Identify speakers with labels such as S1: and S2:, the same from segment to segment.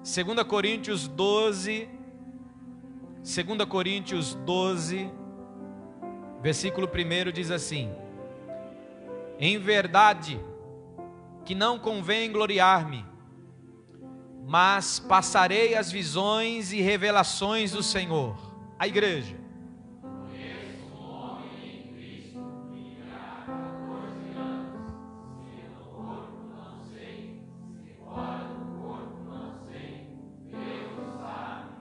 S1: 2 Coríntios 12, versículo 1 diz assim: em verdade que não convém gloriar-me, mas passarei as visões e revelações do Senhor. A igreja.
S2: Conheço um homem em Cristo que há 14 anos, se no corpo não sei, se fora do corpo não sei, Deus o sabe,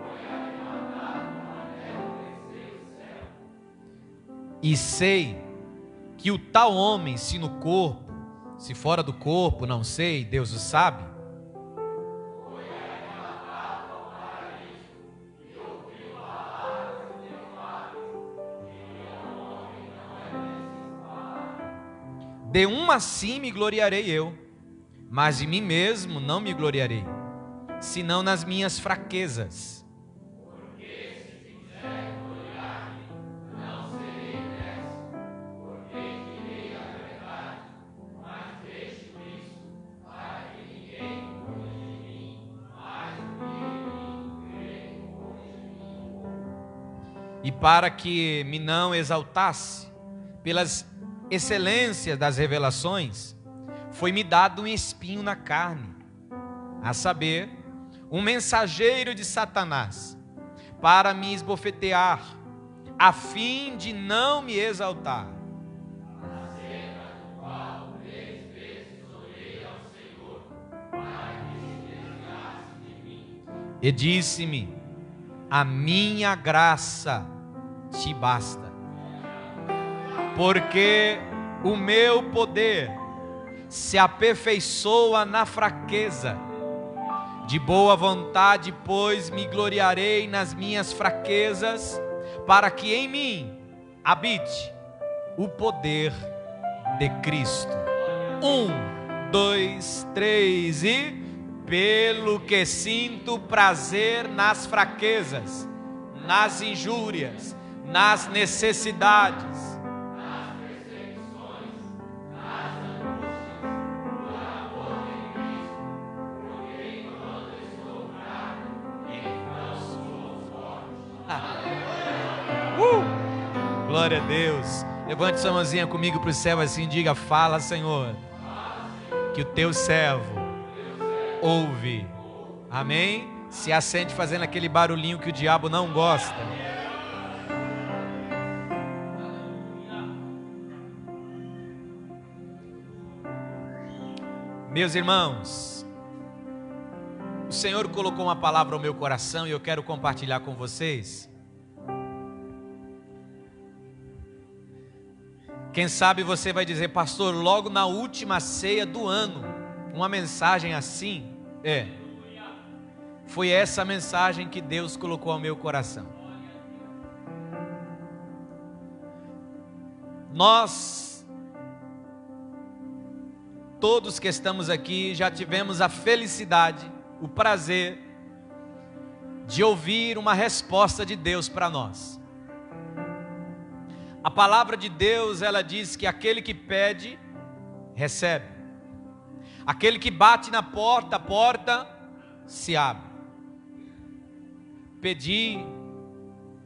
S2: foi arrebatado no anel do céu.
S1: E sei que o tal homem, se no corpo, se fora do corpo, não sei, Deus o sabe, de uma sim me gloriarei eu, mas de mim mesmo não me gloriarei, senão nas minhas fraquezas.
S2: Porque se quiser gloriar-me, não serei nessa, porque direi a verdade, mas deixo isso, para que ninguém cuide de mim, mas o que em mim crê cuide de mim.
S1: E para que me não exaltasse pelas excelências das revelações, foi-me dado um espinho na carne, a saber, um mensageiro de Satanás, para me esbofetear, a fim de não me exaltar.
S2: Acerca do qual 3 vezes orei ao Senhor, para que se desviasse de mim.
S1: E disse-me: a minha graça te basta, porque o meu poder se aperfeiçoa na fraqueza. De boa vontade, pois, me gloriarei nas minhas fraquezas, para que em mim habite o poder de Cristo. 1, 2, 3 e... pelo que sinto prazer nas fraquezas, nas injúrias, nas necessidades, glória a Deus. Levante sua mãozinha comigo para o céu assim, diga: fala, Senhor, que o teu servo ouve. Amém? Se assente fazendo aquele barulhinho que o diabo não gosta. Meus irmãos, o Senhor colocou uma palavra ao meu coração e eu quero compartilhar com vocês. Quem sabe você vai dizer: pastor, logo na última ceia do ano, uma mensagem assim? Foi essa mensagem que Deus colocou ao meu coração. Nós, todos que estamos aqui, já tivemos a felicidade, o prazer de ouvir uma resposta de Deus para nós. A palavra de Deus, ela diz que aquele que pede, recebe. Aquele que bate na porta, a porta se abre. Pedi,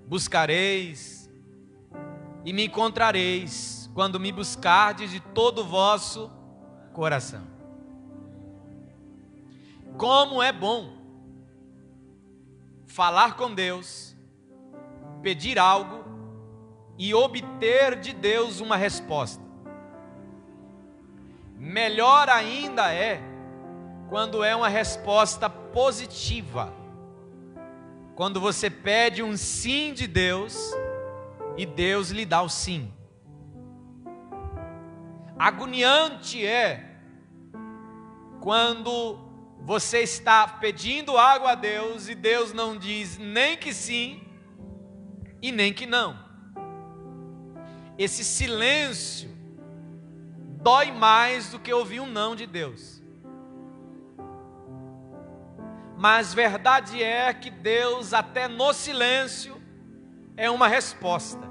S1: buscareis e me encontrareis, quando me buscardes de todo o vosso coração. Como é bom falar com Deus, pedir algo e obter de Deus uma resposta. Melhor ainda é quando é uma resposta positiva. Quando você pede um sim de Deus e Deus lhe dá o sim. Agoniante é quando você está pedindo algo a Deus e Deus não diz nem que sim e nem que não. Esse silêncio dói mais do que ouvir um não de Deus. Mas verdade é que Deus, até no silêncio, é uma resposta.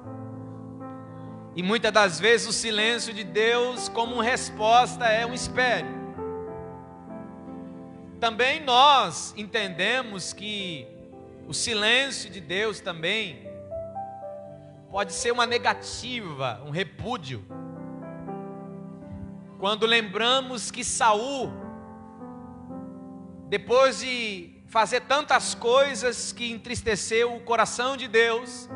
S1: E muitas das vezes o silêncio de Deus, como uma resposta, é um espere. também nós entendemos que o silêncio de Deus também pode ser uma negativa, um repúdio. Quando lembramos que Saul, depois de fazer tantas coisas que entristeceu o coração de Deus,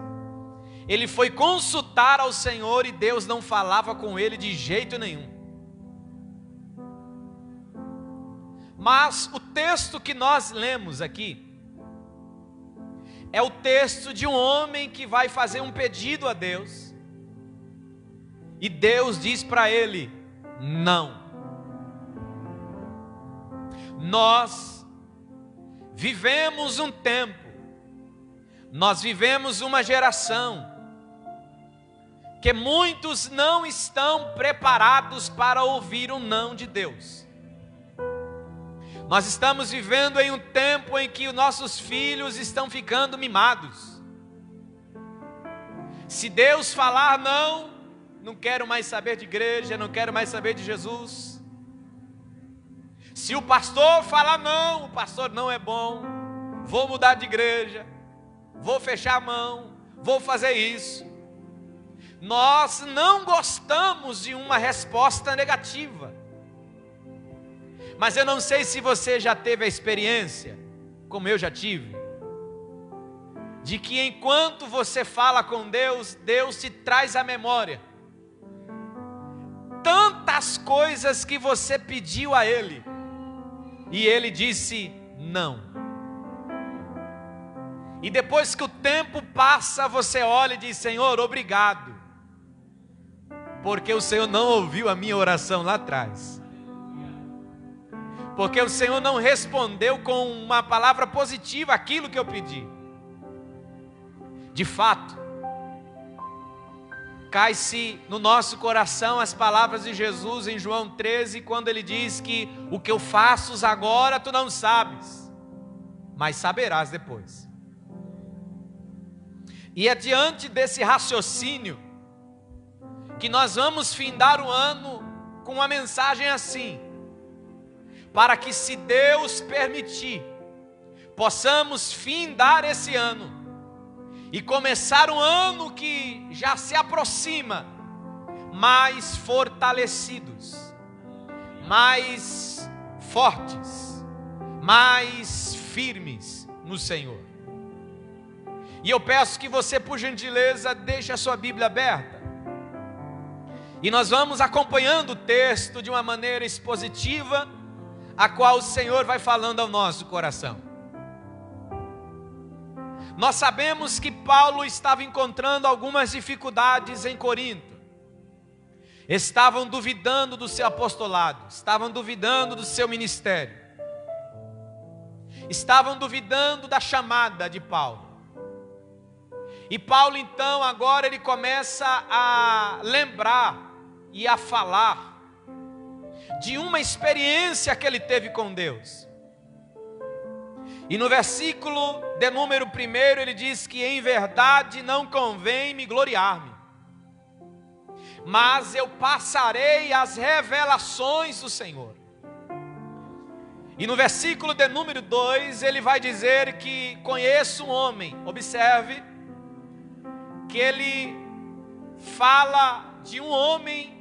S1: ele foi consultar ao Senhor e Deus não falava com ele de jeito nenhum. Mas o texto que nós lemos aqui é o texto de um homem que vai fazer um pedido a Deus, e Deus diz para ele: não. Nós vivemos um tempo, nós vivemos uma geração que muitos não estão preparados para ouvir o não de Deus. Nós estamos vivendo em um tempo em que os nossos filhos estão ficando mimados. Se Deus falar não, não quero mais saber de igreja, não quero mais saber de Jesus. Se o pastor falar não, o pastor não é bom, vou mudar de igreja, vou fechar a mão, vou fazer isso. Nós não gostamos de uma resposta negativa. Mas eu não sei se você já teve a experiência, como eu já tive, de que enquanto você fala com Deus, Deus te traz à memória tantas coisas que você pediu a Ele, e Ele disse não. E depois que o tempo passa, você olha e diz: Senhor, obrigado, porque o Senhor não ouviu a minha oração lá atrás. Porque o Senhor não respondeu com uma palavra positiva aquilo que eu pedi. De fato, cai-se no nosso coração as palavras de Jesus em João 13, quando ele diz que o que eu faço agora tu não sabes, mas saberás depois. E é diante desse raciocínio que nós vamos findar o ano com uma mensagem assim: para que, se Deus permitir, possamos findar esse ano e começar um ano que já se aproxima, mais fortalecidos, mais fortes, mais firmes no Senhor. E eu peço que você, por gentileza, deixe a sua Bíblia aberta, e nós vamos acompanhando o texto de uma maneira expositiva, a qual o Senhor vai falando ao nosso coração. Nós sabemos que Paulo estava encontrando algumas dificuldades em Corinto. Estavam duvidando do seu apostolado, estavam duvidando do seu ministério, estavam duvidando da chamada de Paulo. E Paulo então agora ele começa a lembrar e a falar de uma experiência que ele teve com Deus. E no versículo de número 1 ele diz que em verdade não convém me gloriar-me, mas eu passarei as revelações do Senhor. E no versículo de número 2 ele vai dizer que conheço um homem. Observe que ele fala de um homem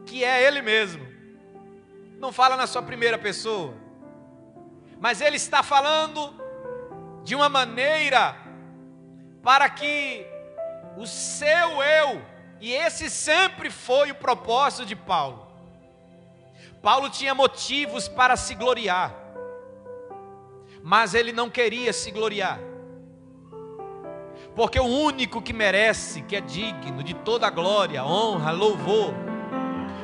S1: que é ele mesmo, não fala na sua primeira pessoa, mas ele está falando de uma maneira para que o seu eu, e esse sempre foi o propósito de Paulo. Paulo tinha motivos para se gloriar, mas ele não queria se gloriar, porque o único que merece, que é digno de toda glória, honra, louvor,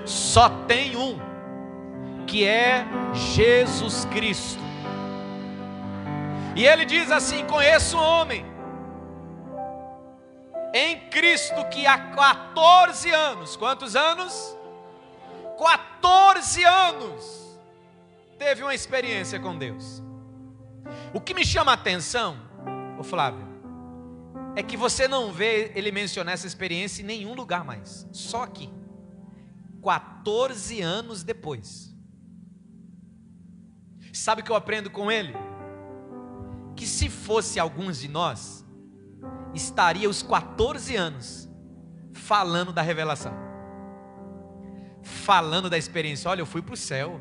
S1: só tem um, que é Jesus Cristo. E ele diz assim: conheço um homem em Cristo que há 14 anos, quantos anos? 14 anos, teve uma experiência com Deus. O que me chama a atenção, ô Flávio, é que você não vê ele mencionar essa experiência em nenhum lugar mais, só aqui, 14 anos depois. Sabe o que eu aprendo com ele? Que se fosse alguns de nós, estaria os 14 anos falando da revelação, falando da experiência. Olha, eu fui para o céu,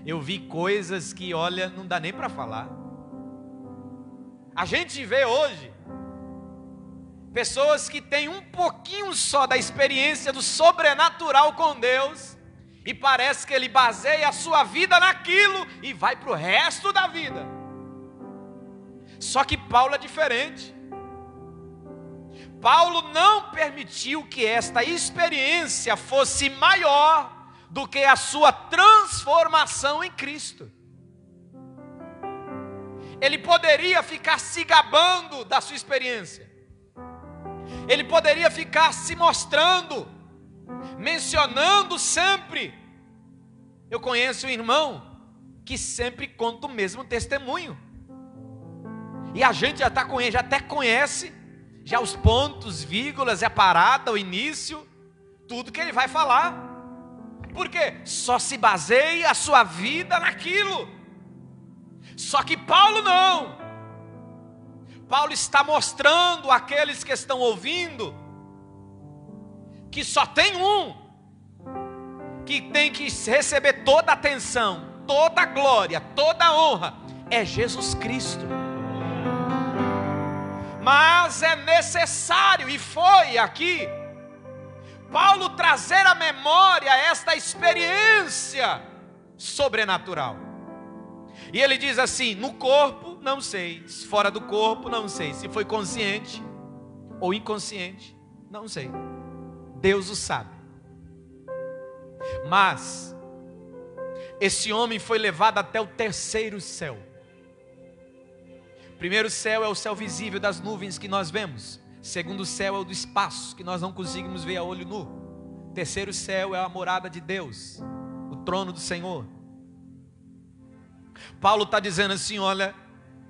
S1: eu vi coisas que, olha, não dá nem para falar. A gente vê hoje pessoas que têm um pouquinho só da experiência do sobrenatural com Deus, e parece que ele baseia a sua vida naquilo e vai para o resto da vida. Só que Paulo é diferente. Paulo não permitiu que esta experiência fosse maior do que a sua transformação em Cristo. Ele poderia ficar se gabando da sua experiência, ele poderia ficar se mostrando, mencionando sempre. Eu conheço um irmão que sempre conta o mesmo testemunho, e a gente já está com ele, já até conhece já os pontos, vírgulas, a parada, o início, tudo que ele vai falar. Por quê? Só se baseia a sua vida naquilo. Só que Paulo não. Paulo está mostrando àqueles que estão ouvindo que só tem um que tem que receber toda a atenção, toda a glória, toda a honra, é Jesus Cristo. Mas é necessário, e foi aqui, Paulo trazer à memória esta experiência sobrenatural. E ele diz assim: no corpo não sei, fora do corpo não sei, se foi consciente ou inconsciente, não sei, Deus o sabe. Mas esse homem foi levado até o terceiro céu. O primeiro céu é o céu visível das nuvens que nós vemos. O segundo céu é o do espaço, que nós não conseguimos ver a olho nu. O terceiro céu é a morada de Deus, o trono do Senhor. Paulo está dizendo assim: olha,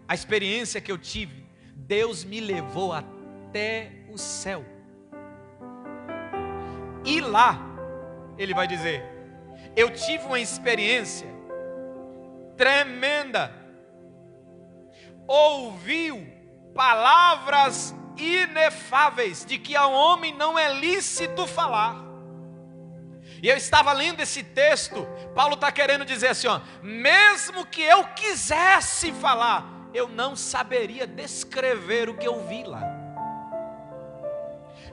S1: a experiência que eu tive, Deus me levou até o céu. E lá, ele vai dizer, eu tive uma experiência tremenda. Ouviu palavras inefáveis, de que ao homem não é lícito falar. E eu estava lendo esse texto, Paulo está querendo dizer assim, ó, mesmo que eu quisesse falar, eu não saberia descrever o que eu vi lá,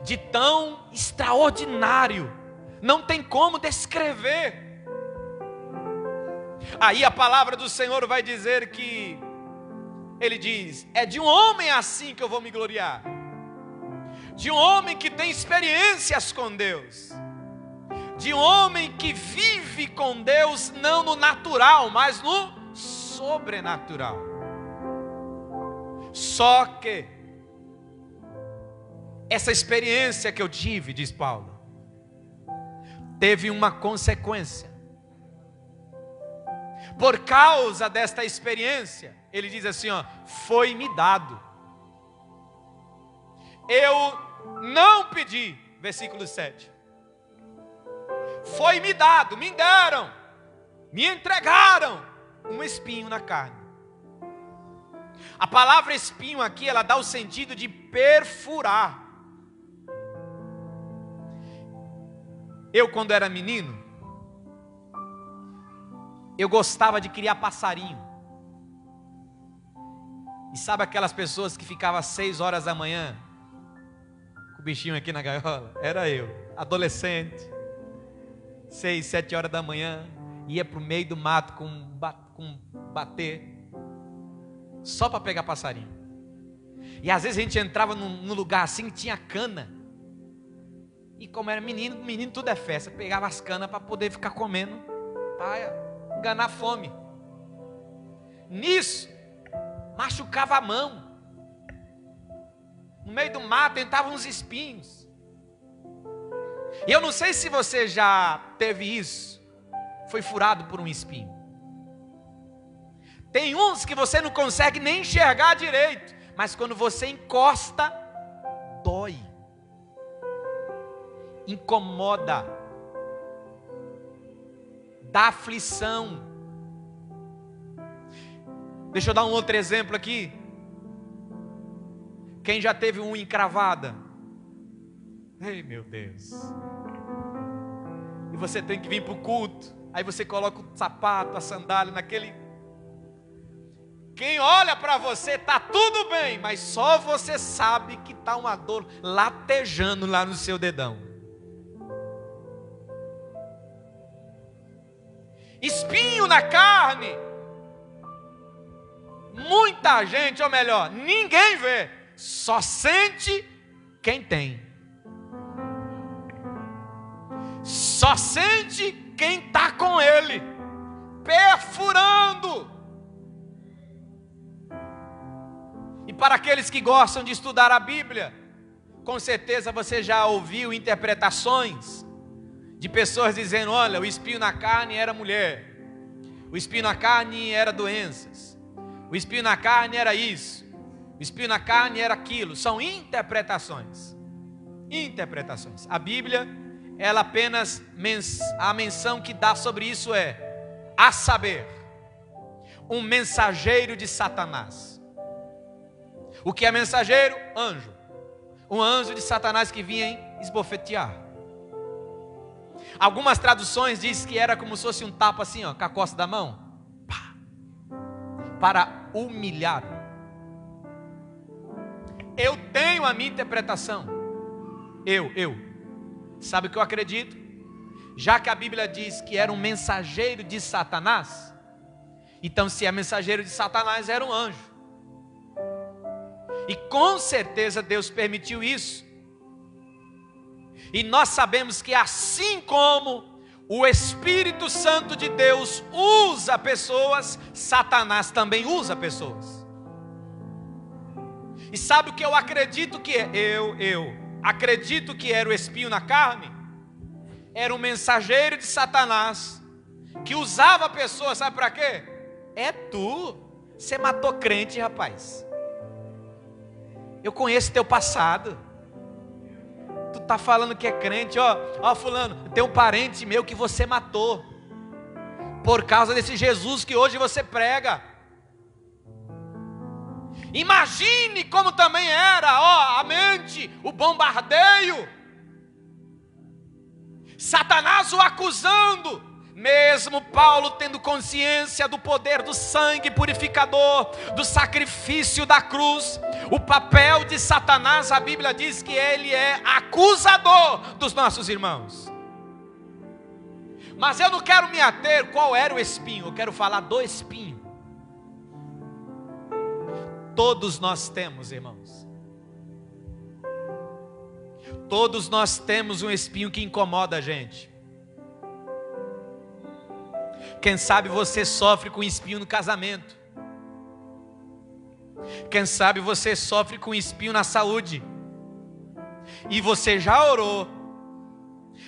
S1: de tão extraordinário, não tem como descrever. Aí a palavra do Senhor vai dizer que, ele diz, é de um homem assim que eu vou me gloriar, de um homem que tem experiências com Deus, de um homem que vive com Deus, não no natural, mas no sobrenatural. Só que essa experiência que eu tive, diz Paulo, teve uma consequência. Por causa desta experiência, ele diz assim, ó, foi-me dado. Eu não pedi, versículo 7. Foi-me dado, me deram, me entregaram um espinho na carne. A palavra espinho aqui, ela dá o sentido de perfurar. Eu, quando era menino, eu gostava de criar passarinho. E sabe aquelas pessoas que ficavam às 6 horas da manhã com o bichinho aqui na gaiola? Era eu, adolescente, 6, 7 horas da manhã, ia para o meio do mato com bater, só para pegar passarinho. E às vezes a gente entrava num lugar assim que tinha cana, e como era menino tudo é festa, pegava as canas para poder ficar comendo, para enganar a fome. Nisso, machucava a mão, no meio do mato entravam uns espinhos. E eu não sei se você já teve isso, foi furado por um espinho. Tem uns que você não consegue nem enxergar direito, mas quando você encosta, dói, incomoda, dá aflição. Deixa eu dar um outro exemplo aqui. Quem já teve unha encravada? Ei, meu Deus. E você tem que vir para o culto. Aí você coloca o sapato, a sandália naquele... Quem olha para você, está tudo bem, mas só você sabe que está uma dor latejando lá no seu dedão. Espinho na carne. Muita gente, ou melhor, ninguém vê, só sente quem tem. Só sente quem está com ele, perfurando. E para aqueles que gostam de estudar a Bíblia, com certeza você já ouviu interpretações de pessoas dizendo: olha, o espinho na carne era mulher, o espinho na carne era doenças, o espinho na carne era isso, o espinho na carne era aquilo. São interpretações. Interpretações. A Bíblia, ela apenas, a menção que dá sobre isso é, a saber, um mensageiro de Satanás. O que é mensageiro? Anjo. Um anjo de Satanás que vinha esbofetear. Algumas traduções dizem que era como se fosse um tapa assim, ó, com a costa da mão. Pá, para humilhar. Eu tenho a minha interpretação. Sabe o que eu acredito? Já que a Bíblia diz que era um mensageiro de Satanás, então se é mensageiro de Satanás, era um anjo. E com certeza Deus permitiu isso. E nós sabemos que assim como o Espírito Santo de Deus usa pessoas, Satanás também usa pessoas. E sabe o que eu acredito que é? Eu acredito que era o espinho na carne. Era um mensageiro de Satanás que usava pessoas, sabe para quê? É tu, você matou crente, rapaz. Eu conheço teu passado. Tu tá falando que é crente, ó fulano, tem um parente meu que você matou por causa desse Jesus que hoje você prega. Imagine como também era, a mente, o bombardeio. Satanás o acusando. Mesmo Paulo tendo consciência do poder do sangue purificador, do sacrifício da cruz, o papel de Satanás, a Bíblia diz que ele é acusador dos nossos irmãos. Mas eu não quero me ater qual era o espinho, eu quero falar do espinho. Todos nós temos, irmãos. Todos nós temos um espinho que incomoda a gente. Quem sabe você sofre com espinho no casamento. Quem sabe você sofre com espinho na saúde. E você já orou,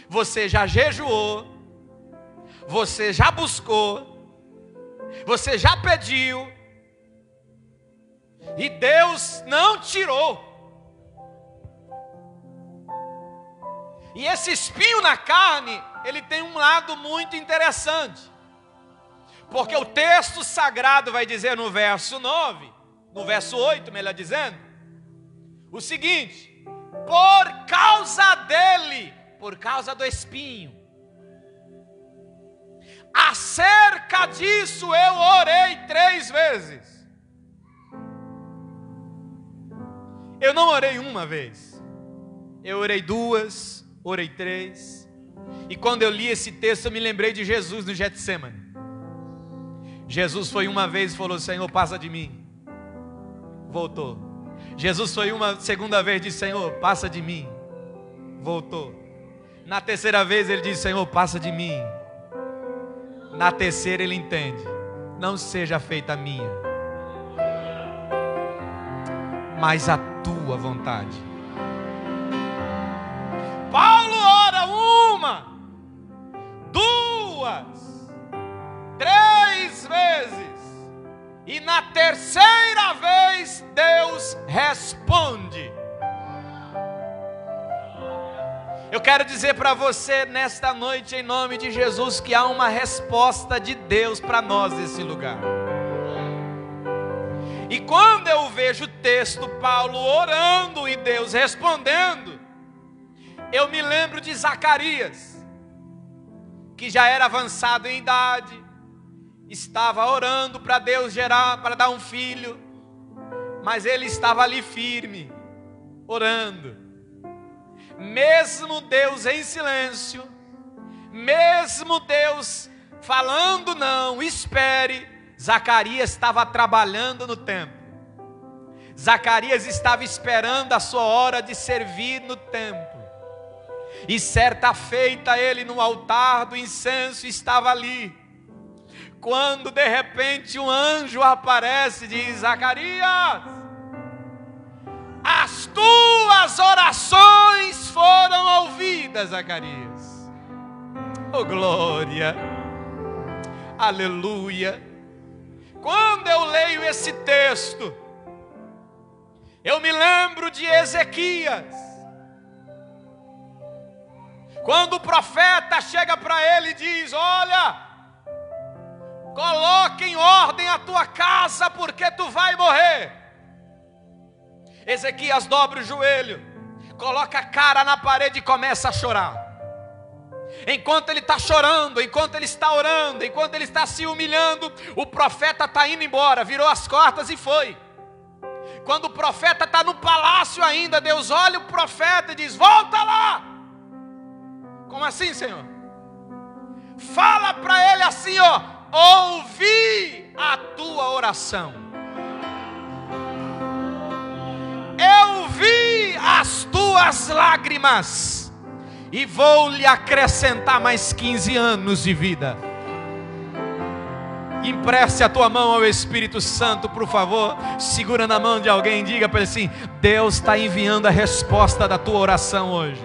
S1: você já jejuou, você já buscou, você já pediu, e Deus não tirou. E esse espinho na carne, ele tem um lado muito interessante. Porque o texto sagrado vai dizer no verso 9, no verso 8, melhor dizendo, o seguinte: por causa dele, por causa do espinho, acerca disso eu orei 3 vezes. Eu não orei uma vez, eu orei 2, orei 3. E quando eu li esse texto, eu me lembrei de Jesus no Getsêmani. Jesus foi uma vez e falou: Senhor, passa de mim. Voltou. Jesus foi uma segunda vez e disse: Senhor, passa de mim. Voltou. Na terceira vez ele disse: Senhor, passa de mim. Na terceira ele entende: não seja feita a minha, mas a tua vontade. Paulo ora 1, 2, 3 vezes, e na terceira vez Deus responde. Eu quero dizer para você nesta noite, em nome de Jesus, que há uma resposta de Deus para nós nesse lugar. E quando eu vejo o texto, Paulo orando e Deus respondendo, eu me lembro de Zacarias, que já era avançado em idade, estava orando para Deus para dar um filho, mas ele estava ali firme, orando. Mesmo Deus em silêncio, mesmo Deus falando não, espere, Zacarias estava trabalhando no templo. Zacarias estava esperando a sua hora de servir no templo. E certa feita ele no altar do incenso estava ali. Quando de repente um anjo aparece e diz: Zacarias, as tuas orações foram ouvidas, Zacarias. Oh glória, aleluia. Quando eu leio esse texto, eu me lembro de Ezequias. Quando o profeta chega para ele e diz: olha, coloque em ordem a tua casa, porque tu vai morrer. Ezequias dobra o joelho, coloca a cara na parede e começa a chorar. Enquanto ele está chorando, enquanto ele está orando, enquanto ele está se humilhando, o profeta está indo embora, virou as costas e foi. Quando o profeta está no palácio ainda, Deus olha o profeta e diz: volta lá. Como assim, Senhor? Fala para ele assim, ó: ouvi a tua oração, eu vi as tuas lágrimas, e vou lhe acrescentar mais 15 anos de vida. Empreste a tua mão ao Espírito Santo, por favor. Segura na mão de alguém e diga para ele assim: Deus está enviando a resposta da tua oração hoje.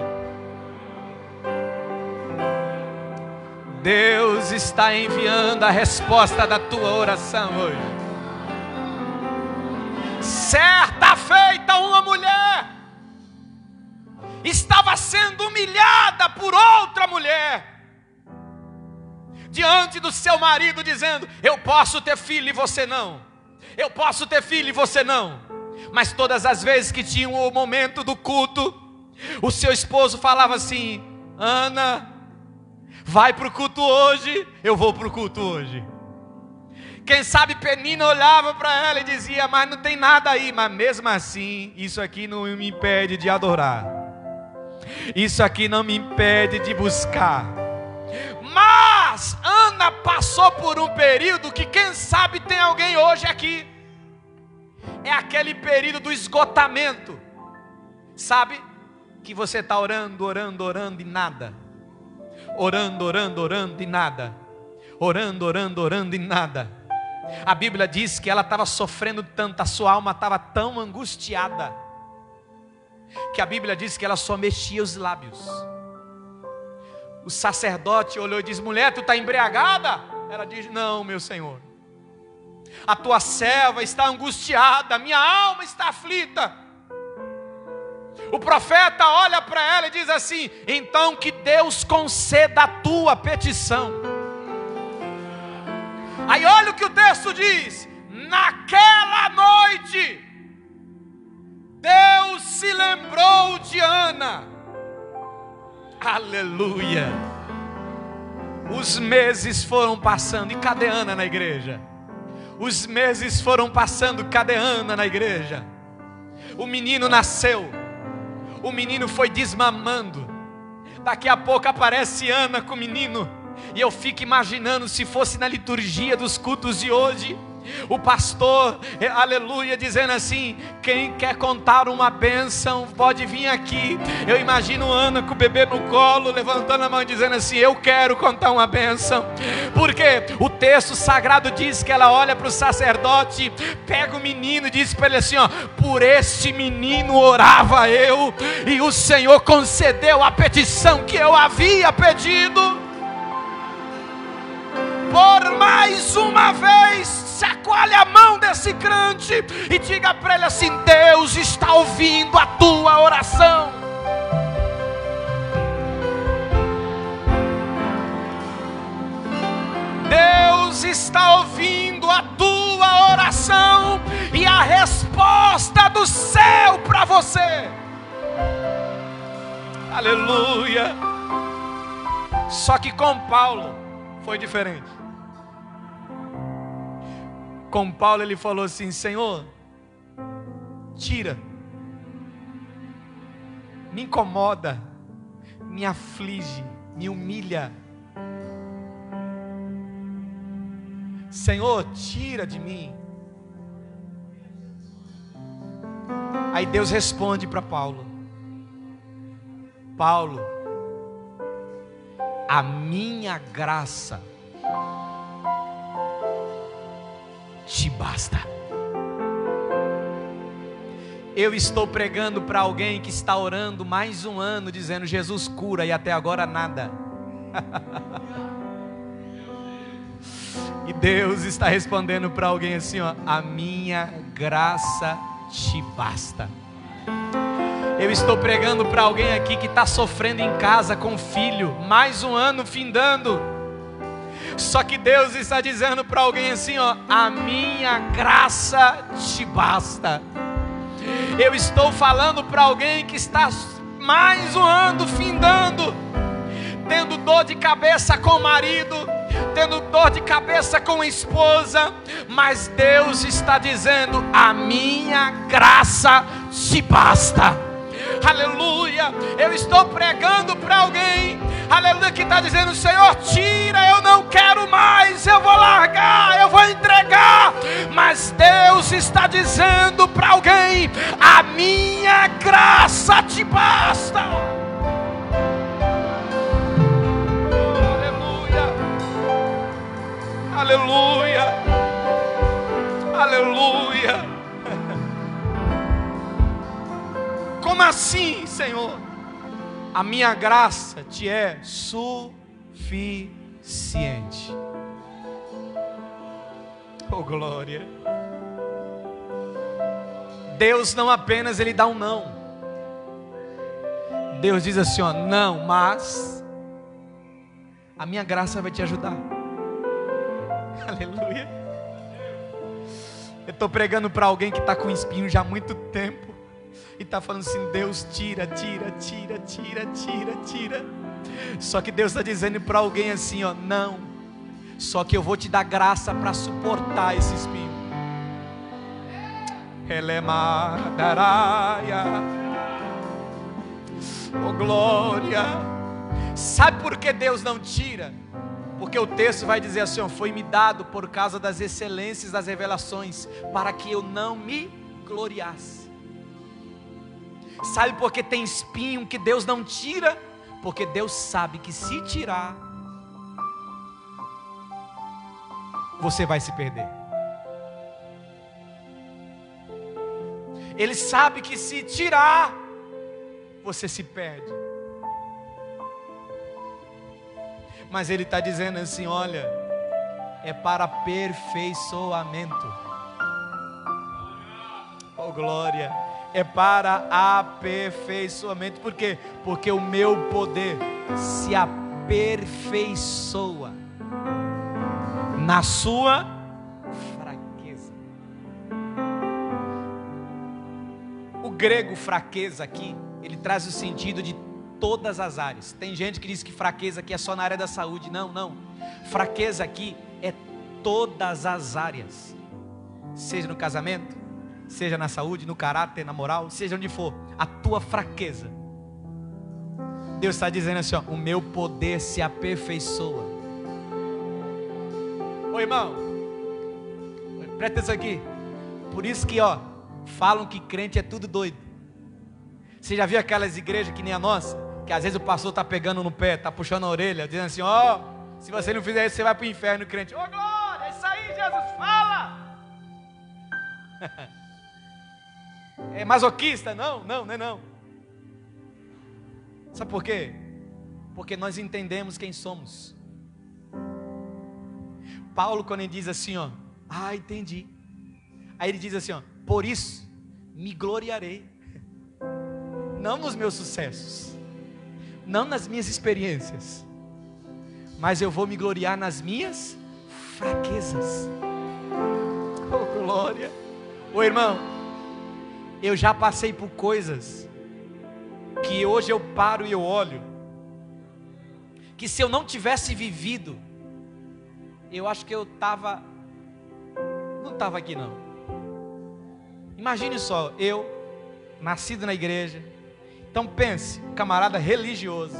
S1: Deus está enviando a resposta da tua oração hoje. Certa feita, uma mulher estava sendo humilhada por outra mulher, diante do seu marido, dizendo: eu posso ter filho e você não, eu posso ter filho e você não. Mas todas as vezes que tinha o momento do culto, o seu esposo falava assim: Ana, vai para o culto hoje, eu vou para o culto hoje. Quem sabe Penina olhava para ela e dizia: mas não tem nada aí. Mas mesmo assim, isso aqui não me impede de adorar, isso aqui não me impede de buscar. Mas Ana passou por um período que quem sabe tem alguém hoje aqui. É aquele período do esgotamento. Sabe? Que você está orando, orando, orando e nada. Orando, orando, orando e nada. Orando, orando, orando e nada. A Bíblia diz que ela estava sofrendo tanto, a sua alma estava tão angustiada, que a Bíblia diz que ela só mexia os lábios. O sacerdote olhou e disse: mulher, tu está embriagada? Ela diz: não, meu senhor, a tua serva está angustiada, minha alma está aflita. O profeta olha para ela e diz assim: então que Deus conceda a tua petição. Aí olha o que o texto diz: naquela noite Deus se lembrou de Ana. Aleluia. Os meses foram passando. E cadê Ana na igreja? Os meses foram passando. Cadê Ana na igreja? O menino nasceu. O menino foi desmamando. Daqui a pouco aparece Ana com o menino. E eu fico imaginando se fosse na liturgia dos cultos de hoje, o pastor, aleluia, dizendo assim: quem quer contar uma bênção pode vir aqui. Eu imagino Ana com o bebê no colo, levantando a mão e dizendo assim: eu quero contar uma bênção. Porque o texto sagrado diz que ela olha para o sacerdote, pega o menino e diz para ele assim: ó, por este menino orava eu, e o Senhor concedeu a petição que eu havia pedido. Por mais uma vez, chacoalhe a mão desse crente e diga para ele assim: Deus está ouvindo a tua oração. Deus está ouvindo a tua oração, e a do céu para você. Aleluia. Só que com Paulo foi diferente. Com Paulo ele falou assim: Senhor, tira, me incomoda, me aflige, me humilha. Senhor, tira de mim. Aí Deus responde para Paulo: Paulo, a minha graça te basta. Eu estou pregando para alguém que está orando mais um ano, dizendo: Jesus cura, e até agora nada. E Deus está respondendo para alguém assim, ó: a minha graça te basta. Eu estou pregando para alguém aqui que está sofrendo em casa com o filho, mais um ano findando. Só que Deus está dizendo para alguém assim, ó: a minha graça te basta. Eu estou falando para alguém que está mais um ano findando, tendo dor de cabeça com o marido, tendo dor de cabeça com a esposa, mas Deus está dizendo: a minha graça te basta. Aleluia. Eu estou pregando para alguém, aleluia, que está dizendo: Senhor, tira, eu não quero mais, eu vou largar, eu vou entregar. Mas Deus está dizendo para alguém: a minha graça te basta. Aleluia, aleluia. Como assim, Senhor? A minha graça te é suficiente. Oh, glória. Deus não apenas Ele dá um não. Deus diz assim, ó: não, mas a minha graça vai te ajudar. Aleluia. Eu estou pregando para alguém que está com espinho já há muito tempo e está falando assim: Deus, tira. Só que Deus está dizendo para alguém assim, ó: não, só que eu vou te dar graça para suportar esse espinho. Oh, glória. Sabe por que Deus não tira? Porque o texto vai dizer assim, ó: foi-me dado por causa das excelências das revelações, para que eu não me gloriasse. Sabe por que tem espinho que Deus não tira? Porque Deus sabe que se tirar, você vai se perder. Ele sabe que se tirar, você se perde. Mas Ele está dizendo assim: olha, é para aperfeiçoamento. Oh, glória. É para aperfeiçoamento. Por quê? Porque o meu poder se aperfeiçoa na sua fraqueza. O grego fraqueza aqui, ele traz o sentido de todas as áreas. Tem gente que diz que fraqueza aqui é só na área da saúde. Não. Fraqueza aqui é todas as áreas. Seja no casamento, seja na saúde, no caráter, na moral, seja onde for, a tua fraqueza. Deus está dizendo assim, ó: o meu poder se aperfeiçoa. Ô irmão, presta atenção aqui. Por isso que, ó, falam que crente é tudo doido. Você já viu aquelas igrejas que nem a nossa, que às vezes o pastor está pegando no pé, está puxando a orelha, dizendo assim: ó, se você não fizer isso, você vai para o inferno, crente. Ô, glória, é isso aí, Jesus, fala. É masoquista? Não é não. Sabe por quê? Porque nós entendemos quem somos. Paulo, quando ele diz assim, ó: entendi. Aí ele diz assim, ó: por isso me gloriarei, não nos meus sucessos, não nas minhas experiências, mas eu vou me gloriar nas minhas fraquezas. Oh, glória. Ô irmão, Eu já passei por coisas que hoje eu paro e eu olho, que se eu não tivesse vivido, eu acho que eu não estava aqui não. Imagine só, eu, nascido na igreja. Então pense, camarada religioso,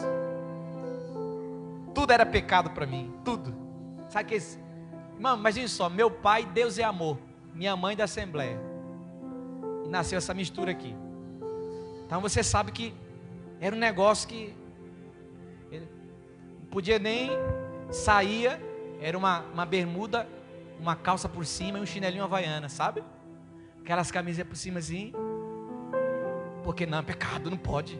S1: tudo era pecado para mim, tudo. Sabe que esse... Irmão, imagine só, meu pai, Deus é amor, minha mãe da Assembleia, e nasceu essa mistura aqui. Então você sabe que era um negócio que não podia nem sair, era uma bermuda, uma calça por cima e um chinelinho havaiana, sabe? Aquelas camisas por cima assim, porque não, é pecado, não pode.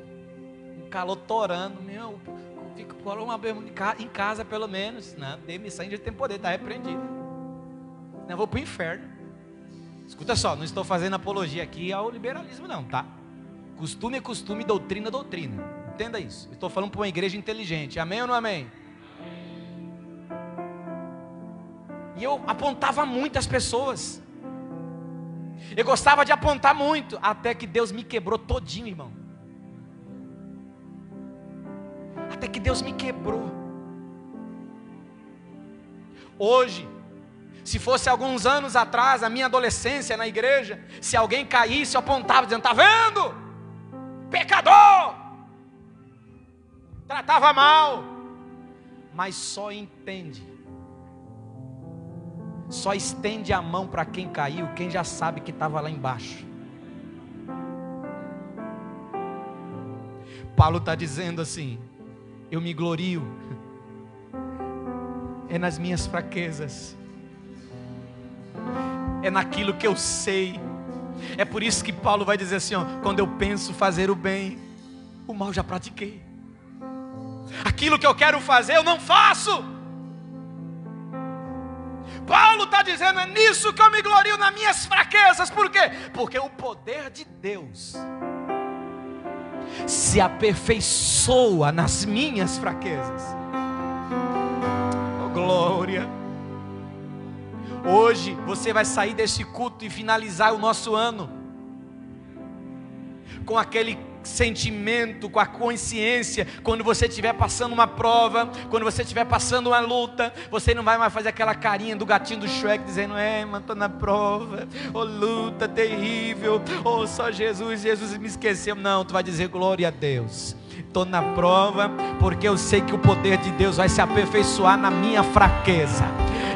S1: Um calor torando, meu, fica por uma bermuda em casa pelo menos. Não, demissão já tem poder, está repreendido. Não, eu vou para o inferno. Escuta só, não estou fazendo apologia aqui ao liberalismo não, tá? Costume é costume, doutrina é doutrina. Entenda isso. Estou falando para uma igreja inteligente. Amém ou não amém? E eu apontava muito as pessoas. Eu gostava de apontar muito, até que Deus me quebrou todinho, irmão. Até que Deus me quebrou. Hoje, se fosse alguns anos atrás, a minha adolescência na igreja, se alguém caísse, eu apontava dizendo: tá vendo? Pecador! Tratava mal. Mas só estende a mão para quem caiu, quem já sabe que estava lá embaixo. Paulo está dizendo assim: eu me glorio é nas minhas fraquezas, é naquilo que eu sei. É por isso que Paulo vai dizer assim, ó: quando eu penso fazer o bem, o mal já pratiquei. Aquilo que eu quero fazer eu não faço. Paulo está dizendo: é nisso que eu me glorio, nas minhas fraquezas. Por quê? Porque o poder de Deus se aperfeiçoa nas minhas fraquezas. Oh, glória! Hoje você vai sair desse culto e finalizar o nosso ano com aquele sentimento, com a consciência. Quando você estiver passando uma prova, quando você estiver passando uma luta, você não vai mais fazer aquela carinha do gatinho do Shrek dizendo: mano, estou na prova, oh luta terrível, oh só Jesus me esqueceu. Não, tu vai dizer: glória a Deus, estou na prova porque eu sei que o poder de Deus vai se aperfeiçoar na minha fraqueza.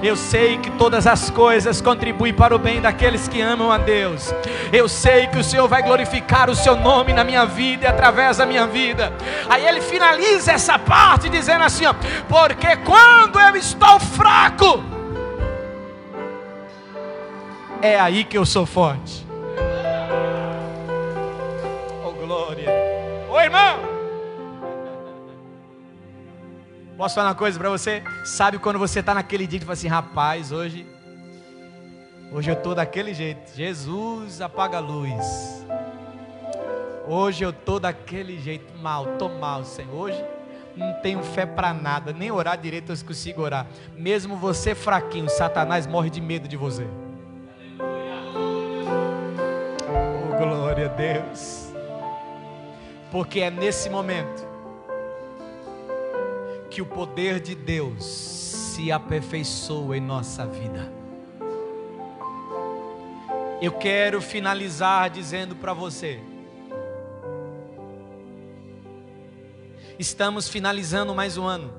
S1: Eu sei que todas as coisas contribuem para o bem daqueles que amam a Deus. Eu sei que o Senhor vai glorificar o seu nome na minha vida e através da minha vida. Aí ele finaliza essa parte dizendo assim, ó: porque quando eu estou fraco, é aí que eu sou forte. Oh glória! Ô irmão, posso falar uma coisa para você? Sabe quando você está naquele dia e fala assim: rapaz, hoje eu estou daquele jeito. Jesus, apaga a luz. Hoje eu estou daquele jeito, estou mal, Senhor. Hoje não tenho fé para nada, nem orar direito eu consigo orar. Mesmo você fraquinho, Satanás morre de medo de você. Oh, glória a Deus. Porque é nesse momento que o poder de Deus se aperfeiçoa em nossa vida. Eu quero finalizar dizendo para você: estamos finalizando mais um ano,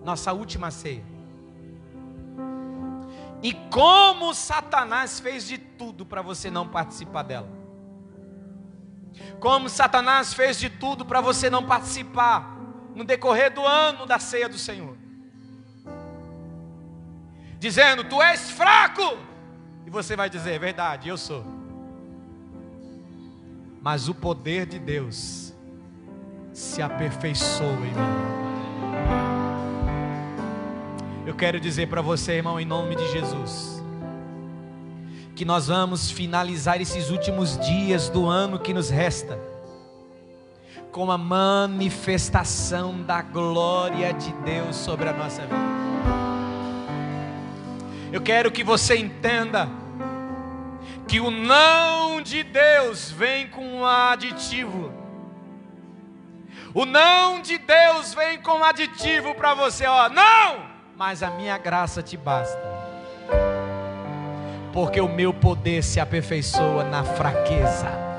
S1: nossa última ceia. E como Satanás fez de tudo para você não participar dela. Como Satanás fez de tudo para você não participar no decorrer do ano da ceia do Senhor, dizendo: tu és fraco. E você vai dizer: é verdade, eu sou. Mas o poder de Deus se aperfeiçoa em mim. Eu quero dizer para você, irmão, em nome de Jesus, que nós vamos finalizar esses últimos dias do ano que nos resta com a manifestação da glória de Deus sobre a nossa vida. Eu quero que você entenda que o não de Deus vem com um aditivo. O não de Deus vem com um aditivo para você, ó, não, mas a minha graça te basta, porque o meu poder se aperfeiçoa na fraqueza.